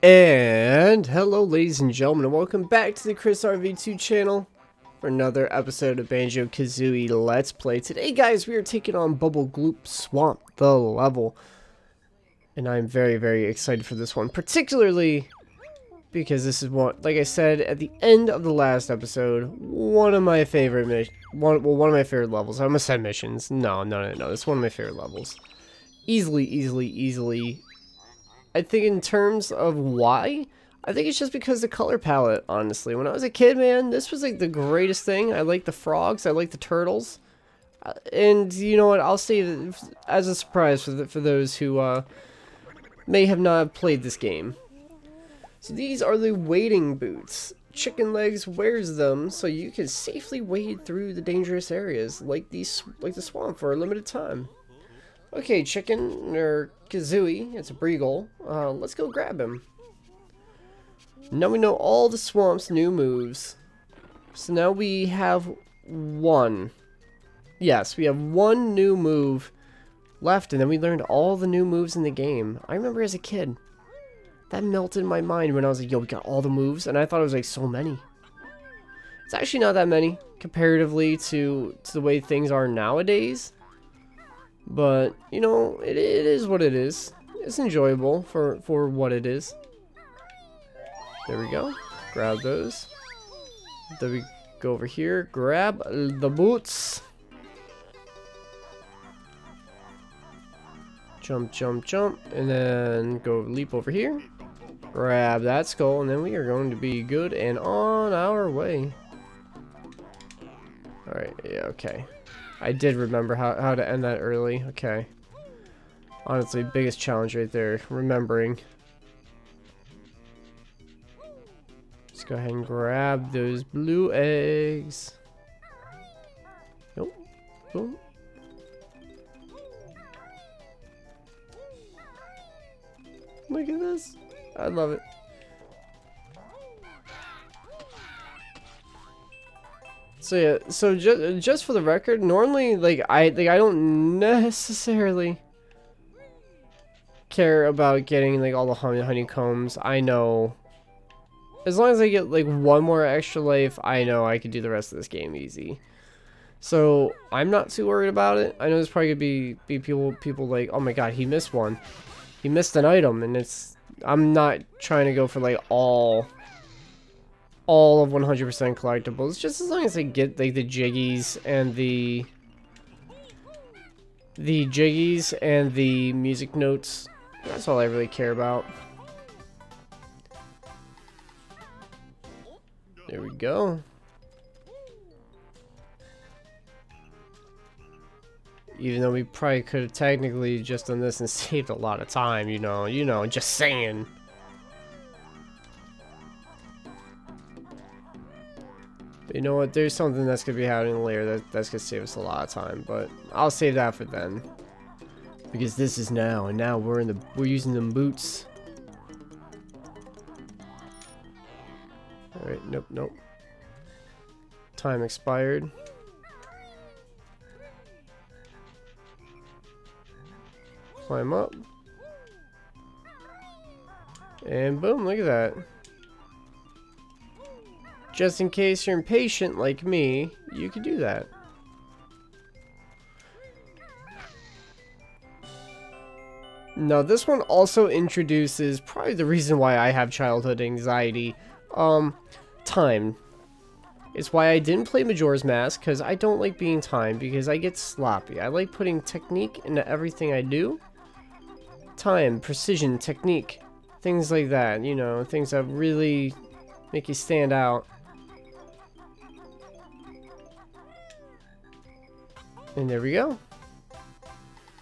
And hello ladies and gentlemen, and welcome back to the Chris RV2 channel for another episode of Banjo-Kazooie Let's Play. Today guys, we are taking on Bubble Gloop Swamp, the level. And I'm very excited for this one, particularly because this is what, like I said at the end of the last episode, one of my favorite one of my favorite levels. I almost said missions. No, it's one of my favorite levels. Easily. I think in terms of why, I think it's just because the color palette, honestly. When I was a kid, man, this was like the greatest thing. I like the frogs, I like the turtles. And you know what, I'll say that as a surprise for those who may have not played this game. So these are the wading boots. Chicken Legs wears them so you can safely wade through the dangerous areas like the swamp for a limited time. Okay, Chicken, or Kazooie, it's a Breagle. Let's go grab him. Now we know all the swamp's new moves. So now we have one. Yes, we have one new move left, and then we learned all the new moves in the game. I remember as a kid, that melted my mind when I was like, yo, we got all the moves, and I thought it was like so many. It's actually not that many, comparatively to the way things are nowadays. But, you know, it is what it is. It's enjoyable for what it is. There we go. Grab those. Then we go over here. Grab the boots. Jump. And then go leap over here. Grab that skull. And then we are going to be good and on our way. Alright, yeah, okay. I did remember how to end that early. Okay. Honestly, biggest challenge right there. Remembering. Let's go ahead and grab those blue eggs. Nope. Boom. Look at this. I love it. So yeah, so just for the record, normally I don't necessarily care about getting like all the honeycombs. I know as long as I get like one more extra life, I know I can do the rest of this game easy. So I'm not too worried about it. I know there's probably gonna be people like, oh my god, he missed one. He missed an item, and I'm not trying to go for like all of 100% collectibles, just as long as I get like the jiggies and the music notes. That's all I really care about. There we go. Even though we probably could have technically just done this and saved a lot of time, you know, just saying. But you know what? There's something that's gonna be happening later that's gonna save us a lot of time, but I'll save that for then. Because this is now, and now we're using them boots. All right, nope. Time expired. Climb up. And boom, look at that. Just in case you're impatient like me, you can do that. Now, this one also introduces probably the reason why I have childhood anxiety. Time. It's why I didn't play Majora's Mask, because I don't like being timed, because I get sloppy. I like putting technique into everything I do. Time, precision, technique, things like that, you know, things that really make you stand out. And there we go.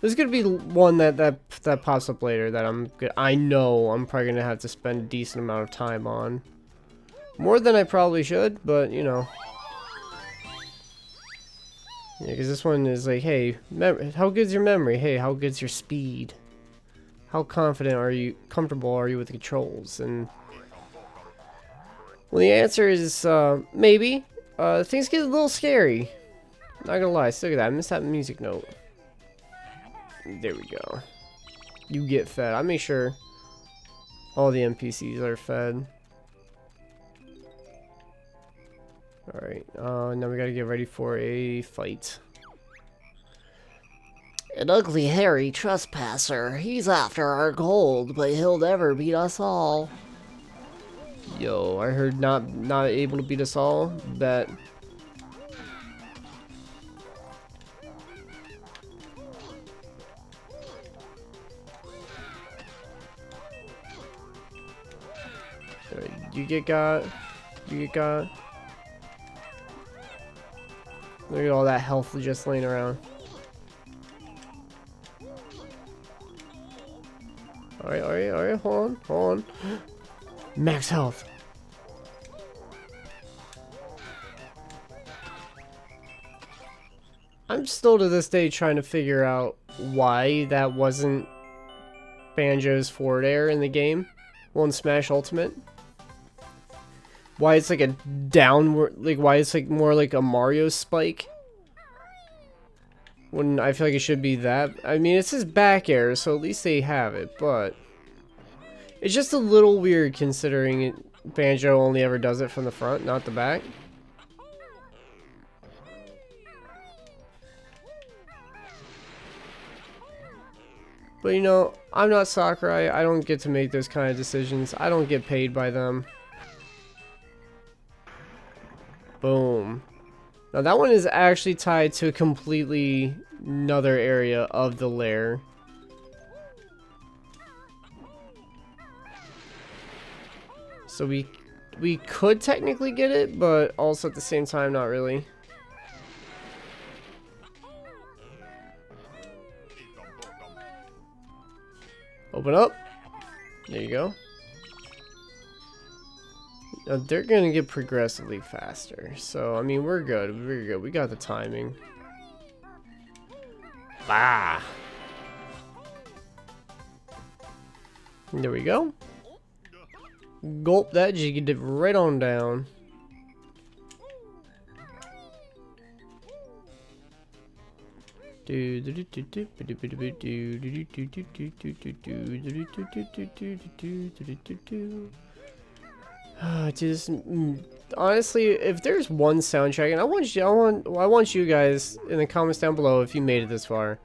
There's gonna be one that pops up later that I know I'm probably gonna have to spend a decent amount of time on. More than I probably should, but you know. Yeah, because this one is like, hey, how good's your memory? Hey, how good's your speed? How comfortable are you with the controls? And well, the answer is maybe. Things get a little scary. Not gonna lie, look at that. I missed that music note. There we go. You get fed. I make sure All the NPCs are fed. Alright, now we gotta get ready for a fight. An ugly, hairy trespasser. He's after our gold, but he'll never beat us all. Yo, I heard not able to beat us all. Bet. Alright, you get got. You get got. Look at all that health just laying around. Alright, hold on. Max health. I'm still to this day trying to figure out why that wasn't Banjo's forward air in the game. Well, in Smash Ultimate. Why it's like a downward, like why it's like more like a Mario spike. When I feel like it should be that. I mean, it's his back air, so at least they have it, but it's just a little weird considering Banjo only ever does it from the front, not the back. But you know, I'm not Sakurai. I don't get to make those kind of decisions. I don't get paid by them. Boom. Now that one is actually tied to a completely another area of the lair. So we could technically get it, but also at the same time not really. Open up. There you go. Now they're gonna get progressively faster. So I mean we're good. We're good. We got the timing. Bah. There we go. Gulp that, you get it right on down. Just honestly, if there's one soundtrack, and I want you guys in the comments down below if you made it this far,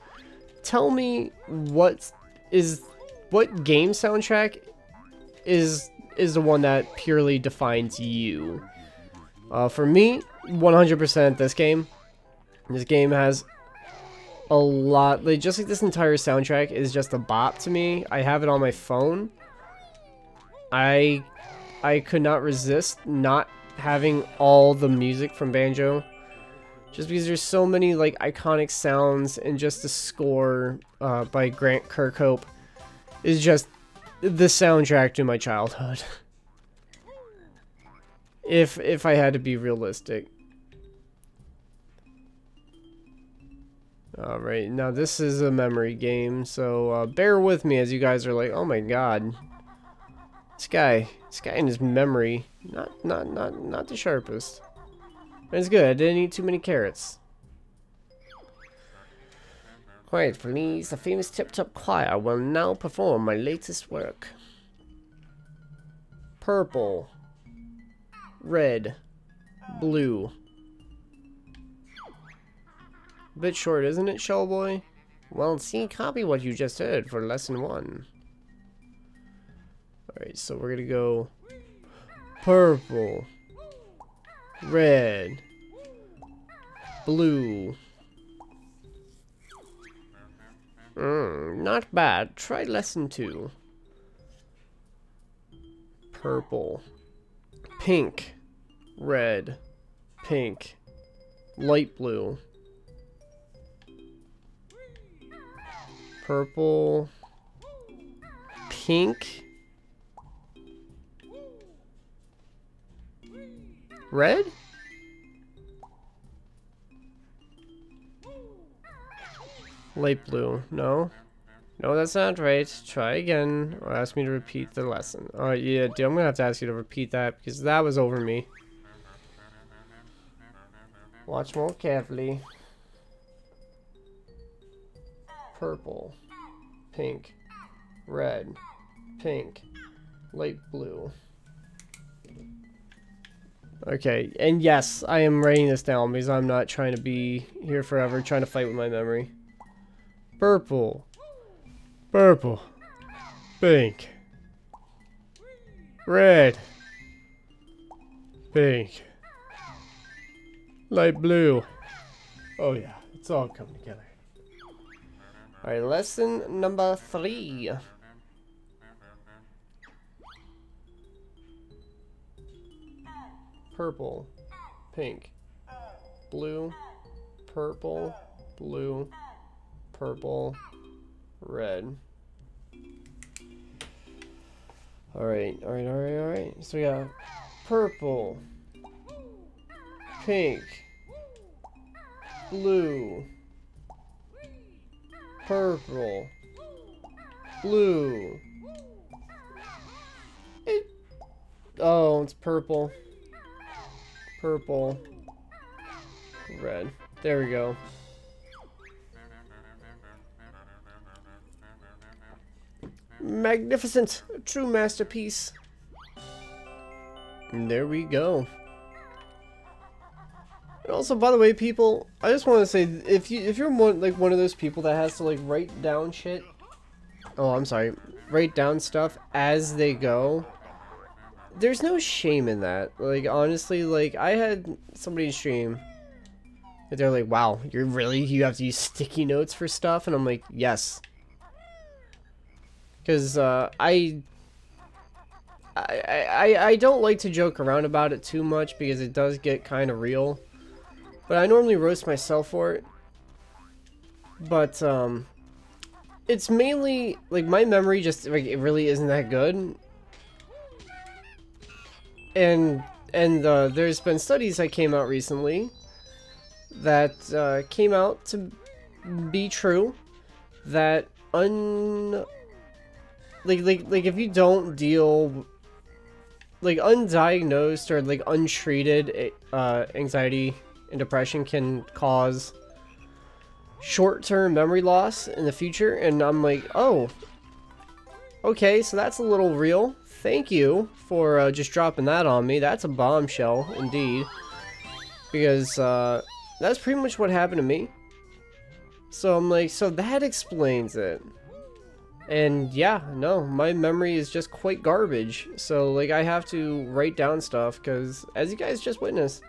tell me what game soundtrack is the one that purely defines you. For me, 100% this game. This game has a lot, like just like this entire soundtrack is just a bop to me. I have it on my phone. I could not resist not having all the music from Banjo, just because there's so many like iconic sounds, and just the score by Grant Kirkhope is just the soundtrack to my childhood. If I had to be realistic. Alright, now this is a memory game, so bear with me as you guys are like, oh my god. This guy in his memory, not the sharpest. But it's good, I didn't eat too many carrots. Quiet please, the famous Tip Top Choir will now perform my latest work. Purple. Red. Blue. Bit short, isn't it, Shellboy? Well, see, copy what you just heard for lesson 1. Alright, so we're gonna go purple, red, blue. Not bad. Try lesson 2. Purple, pink, red, pink, light blue. Purple, pink, red? Light blue. No. No, that's not right. Try again, or ask me to repeat the lesson. Alright, yeah, dude, I'm gonna have to ask you to repeat that, because that was over me. Watch more carefully. Purple, pink, red, pink, Light blue. Okay, and yes, I am writing this down because I'm not trying to be here forever, trying to fight with my memory. Purple. Purple. Pink. Red. Pink. Light blue. Oh yeah, it's all coming together. Alright, lesson number 3. Purple, pink, blue, purple, blue, purple, red. Alright. So we got purple, pink, blue, purple, blue. Oh, it's purple. Purple, red. There we go. Magnificent. A true masterpiece. And there we go. And also, by the way, people, I just want to say, if you're one of those people that has to like write down shit. Oh, I'm sorry. Write down stuff as they go. There's no shame in that. Like, honestly, like, I had somebody stream. They're like, wow, you have to use sticky notes for stuff? And I'm like, yes. Because, I don't like to joke around about it too much because it does get kind of real. But I normally roast myself for it. But, it's mainly, like, my memory just, like, it really isn't that good. And there's been studies that came out recently that came out to be true that like if you don't deal like undiagnosed or like untreated anxiety and depression can cause short-term memory loss in the future. And I'm like, oh, okay, so that's a little real. Thank you for just dropping that on me. That's a bombshell, indeed. Because that's pretty much what happened to me. So I'm like, so that explains it. And yeah, no, my memory is just quite garbage. So like, I have to write down stuff because, as you guys just witnessed,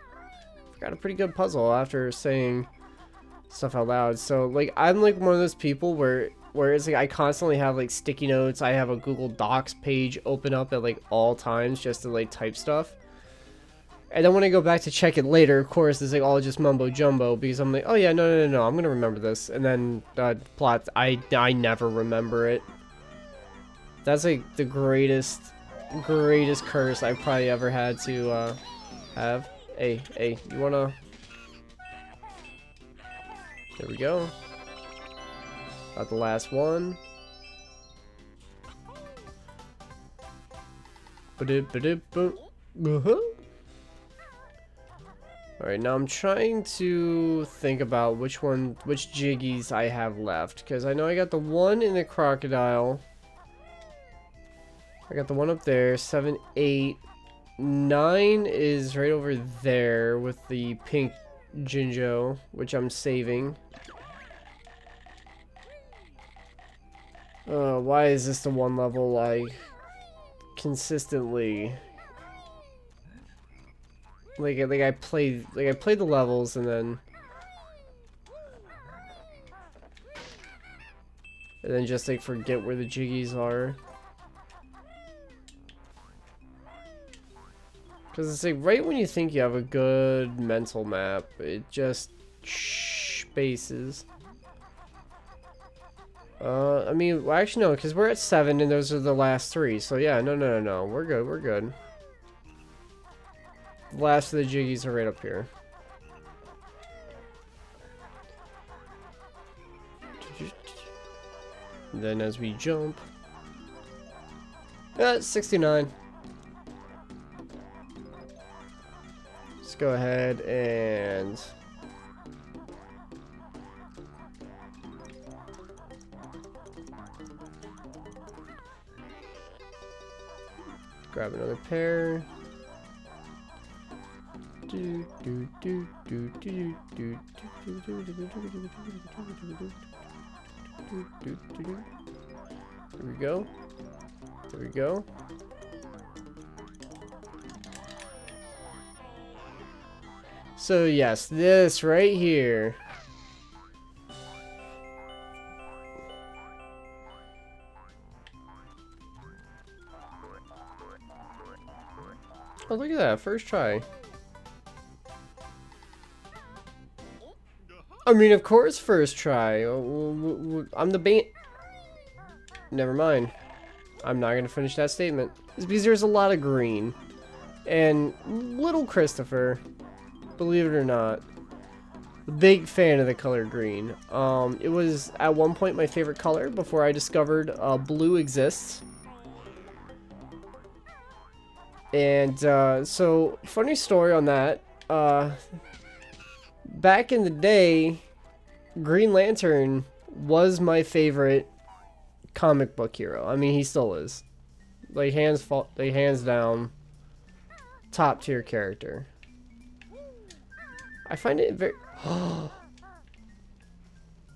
I got a pretty good puzzle after saying stuff out loud. So like, I'm like one of those people where it's like I constantly have like sticky notes. I have a Google Docs page open up at like all times just to like type stuff. And then when I go back to check it later, of course, it's like all just mumbo jumbo because I'm like, oh yeah, no, I'm gonna remember this. And then plot, I never remember it. That's like the greatest curse I've probably ever had to have. Hey, you wanna? There we go. Got the last one. Alright, now I'm trying to think about which jiggies I have left. Because I know I got the one in the crocodile. I got the one up there. 7, 8. 9 is right over there with the pink Jinjo, which I'm saving. Why is this the one level I consistently I play the levels and then just like forget where the jiggies are. Because it's like right when you think you have a good mental map, it just spaces. I mean, well, actually no, because we're at 7 and those are the last 3. So yeah, no, we're good. The last of the jiggies are right up here. And then as we jump, 69. Let's go ahead and grab another pair. There we go. There we go. So yes, this right here. Oh, look at that, first try. I mean, of course, first try. I'm the bait. Never mind. I'm not going to finish that statement. It's because there's a lot of green. And little Christopher, believe it or not, big fan of the color green. It was at one point my favorite color before I discovered blue exists. And so, funny story on that. Back in the day, Green Lantern was my favorite comic book hero. I mean, he still is. Like hands down, top tier character. I find it very.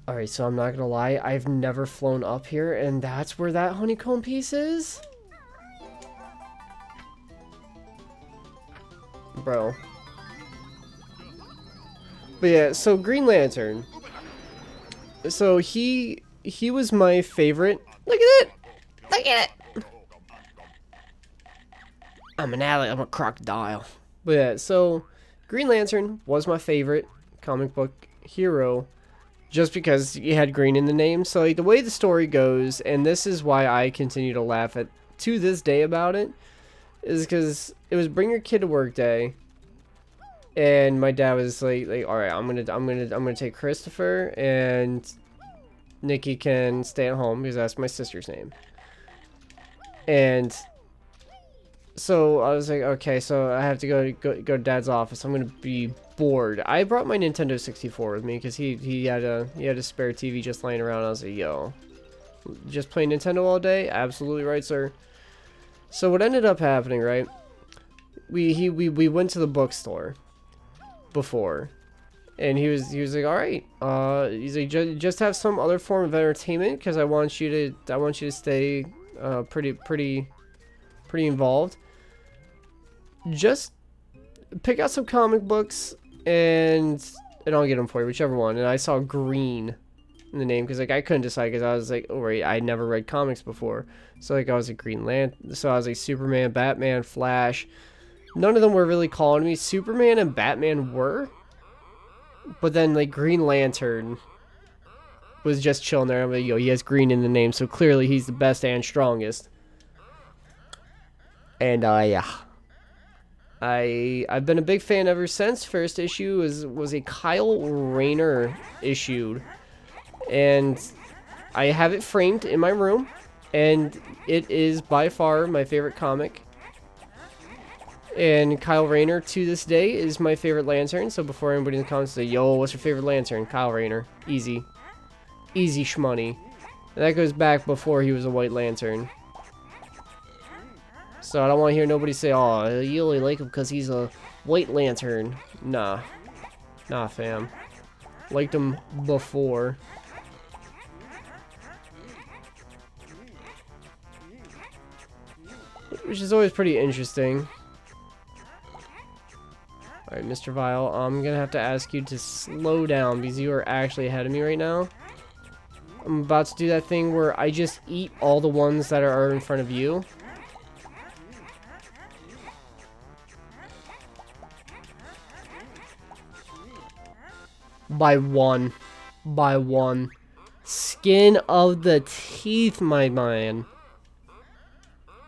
Alright, so I'm not gonna lie, I've never flown up here, and that's where that honeycomb piece is? Bro. But yeah, so Green Lantern. So he was my favorite. Look at it! Look at it! I'm a crocodile. But yeah, so Green Lantern was my favorite comic book hero just because he had green in the name. So like, the way the story goes, and this is why I continue to laugh at to this day about it, is because it was bring your kid to work day, and my dad was like all right, I'm gonna take Christopher, and Nikki can stay at home because that's my sister's name. And so I was like, okay, so I have to go to Dad's office. I'm gonna be bored. I brought my Nintendo 64 with me because he had a spare TV just laying around. I was like, yo, just play Nintendo all day? Absolutely right, sir. So what ended up happening, right? We went to the bookstore before, and he was like, all right, he's like, just have some other form of entertainment because I want you to stay pretty involved. Just pick out some comic books and I'll get them for you, whichever one. And I saw green in the name because like I couldn't decide because I was like, oh right, I never read comics before. So like I was like Green Lantern, so I was like Superman, Batman, Flash. None of them were really calling me. Superman and Batman were, but then like Green Lantern was just chilling there. I'm like, yo, he has green in the name, so clearly he's the best and strongest. And yeah. I've been a big fan ever since. First issue was a Kyle Rayner issued, and I have it framed in my room, and it is by far my favorite comic. And Kyle Rayner to this day is my favorite Lantern. So before anybody in the comments say, yo, what's your favorite Lantern? Kyle Rayner, easy shmoney. And that goes back before he was a White Lantern. So I don't want to hear nobody say, oh, you only like him because he's a White Lantern. Nah, fam. Liked him before. Which is always pretty interesting. Alright, Mr. Vile, I'm gonna have to ask you to slow down because you are actually ahead of me right now. I'm about to do that thing where I just eat all the ones that are in front of you. By one. Skin of the teeth, my man.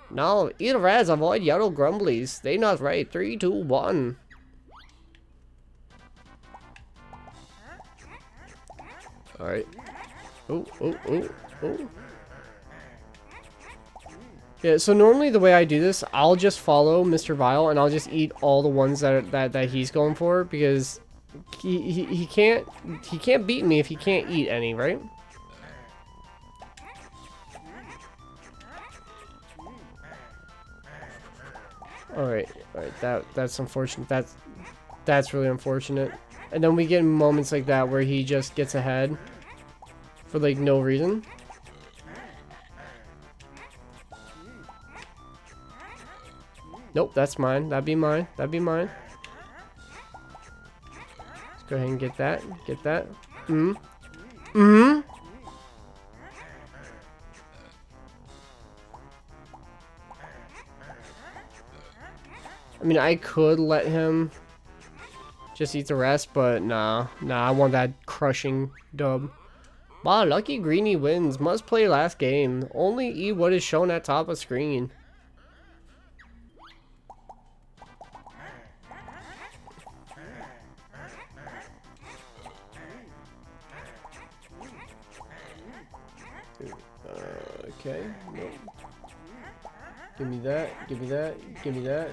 No, eat rats, avoid yellow grumblies. They not right. 3, 2, 1. Alright. Oh. Yeah, so normally the way I do this, I'll just follow Mr. Vile and I'll just eat all the ones that he's going for because he can't beat me if he can't eat any, right? Alright, that's unfortunate. That's really unfortunate. And then we get moments like that where he just gets ahead for like no reason. Nope, that's mine. That'd be mine. That'd be mine. Let's go ahead and get that. Get that. I mean, I could let him just eat the rest, but nah, I want that crushing dub. Wow, lucky Greenie wins. Must play last game. Only eat what is shown at top of screen. Okay. Nope. Give me that. Give me that. Give me that.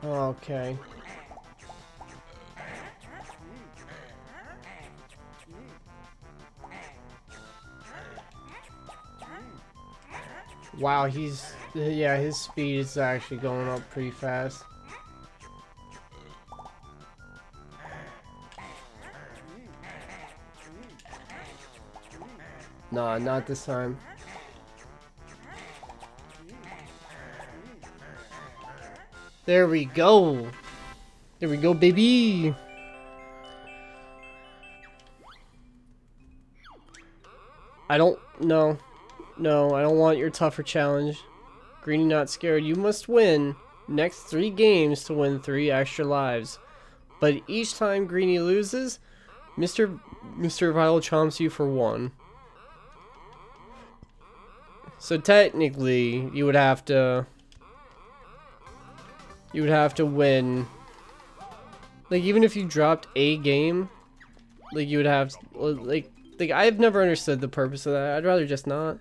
Okay. Wow, yeah, his speed is actually going up pretty fast. Nah, not this time. There we go. There we go, baby. I don't know. No, I don't want your tougher challenge. Greenie not scared. You must win next 3 games to win 3 extra lives. But each time Greenie loses, Mr. Vile chomps you for 1. So technically, you would have to win. Like, even if you dropped a game, like, you would have, like I've never understood the purpose of that. I'd rather just not.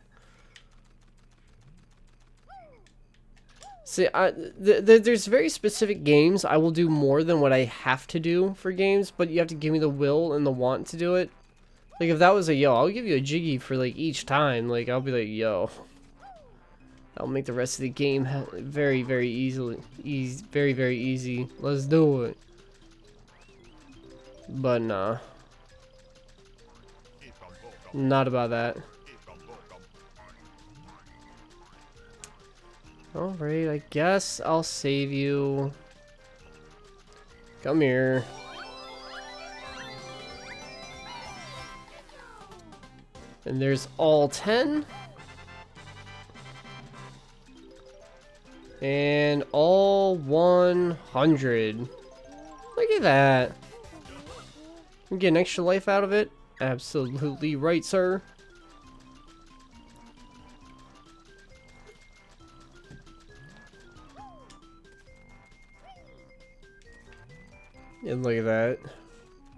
See, there's very specific games I will do more than what I have to do for games, but you have to give me the will and the want to do it. Like, if that was a yo, I'll give you a jiggy for, like, each time. Like, I'll be like, yo. That'll make the rest of the game very, very easily. Very, very easy. Let's do it. But, nah. Not about that. Alright, I guess I'll save you. Come here. And there's all 10. And all 100. Look at that. We get an extra life out of it. Absolutely right, sir. And look at that.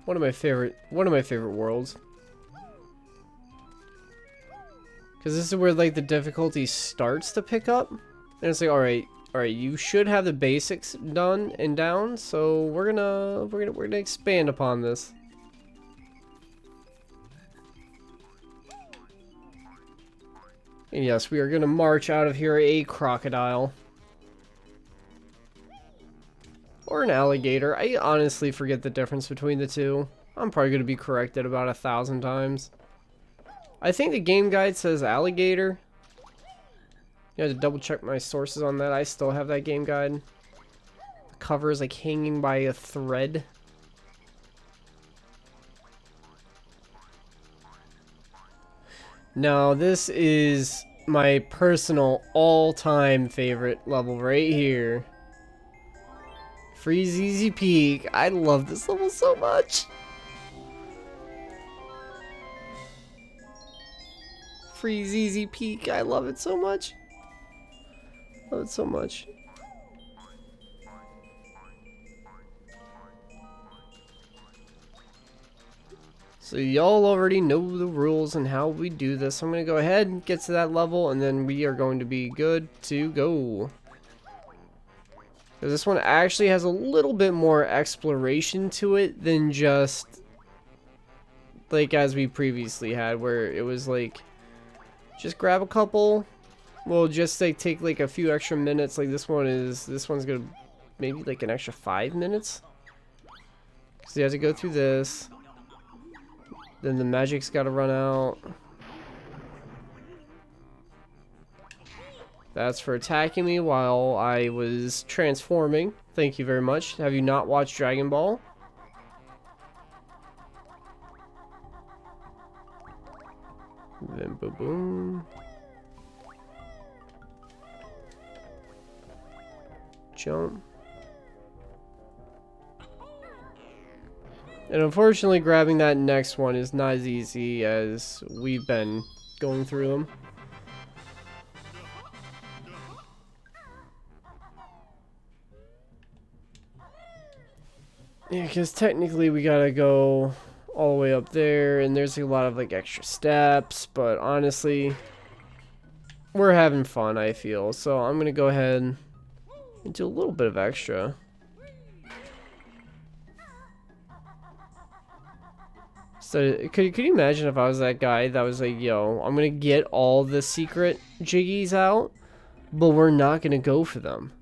One of my favorite worlds. Because this is where, like, the difficulty starts to pick up. And it's like, alright, you should have the basics done and down, so we're gonna expand upon this. And yes, we are gonna march out of here a crocodile. Or an alligator. I honestly forget the difference between the two. I'm probably gonna be corrected about 1,000 times. I think the game guide says alligator. You have to double check my sources on that. I still have that game guide. The cover is like hanging by a thread. No, this is my personal all-time favorite level right here. Freeze Easy Peak. I love this level so much. Freeze Easy Peak. I love it so much. Love it so much. So y'all already know the rules and how we do this. I'm going to go ahead and get to that level, and then we are going to be good to go. Because this one actually has a little bit more exploration to it than just like as we previously had, where it was like just grab a couple. Well, just like take like a few extra minutes. Like this one's gonna maybe like an extra 5 minutes. So you have to go through this. Then the magic's gotta run out. That's for attacking me while I was transforming. Thank you very much. Have you not watched Dragon Ball? Then boom boom. Jump. And unfortunately, grabbing that next one is not as easy as we've been going through them. Yeah, because technically we gotta go all the way up there, and there's a lot of like extra steps, but honestly, we're having fun, I feel. So I'm gonna go ahead and do a little bit of extra. So could you imagine if I was that guy that was like, yo, I'm gonna get all the secret jiggies out, but we're not gonna go for them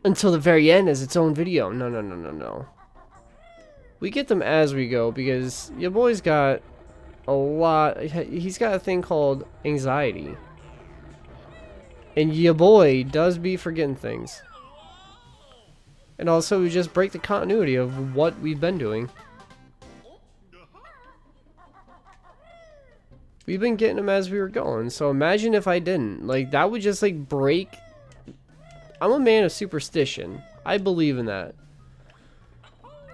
until the very end as its own video. No, no, no, no, no. We get them as we go, because your boy's got a lot. He's got a thing called anxiety. And your boy does be forgetting things. And also, we just break the continuity of what we've been doing. We've been getting them as we were going. So imagine if I didn't. Like, that would just, like, break. I'm a man of superstition. I believe in that.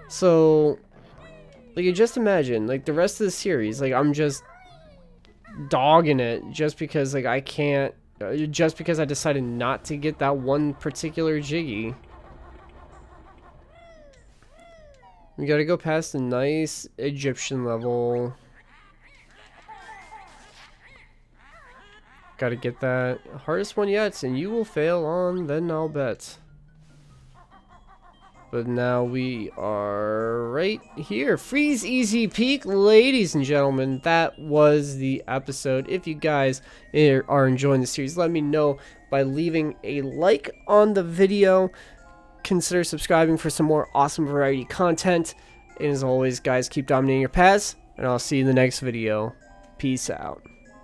So, like, just imagine, like, the rest of the series, like, I'm just dogging it just because, like, I can't, just because I decided not to get that one particular jiggy. We gotta go past the nice Egyptian level. Gotta get that hardest one yet, and you will fail on, then I'll bet. But now we are right here. Freeze Easy Peak, ladies and gentlemen. That was the episode. If you guys are enjoying the series, let me know by leaving a like on the video. Consider subscribing for some more awesome variety content. And as always, guys, keep dominating your paths, and I'll see you in the next video. Peace out.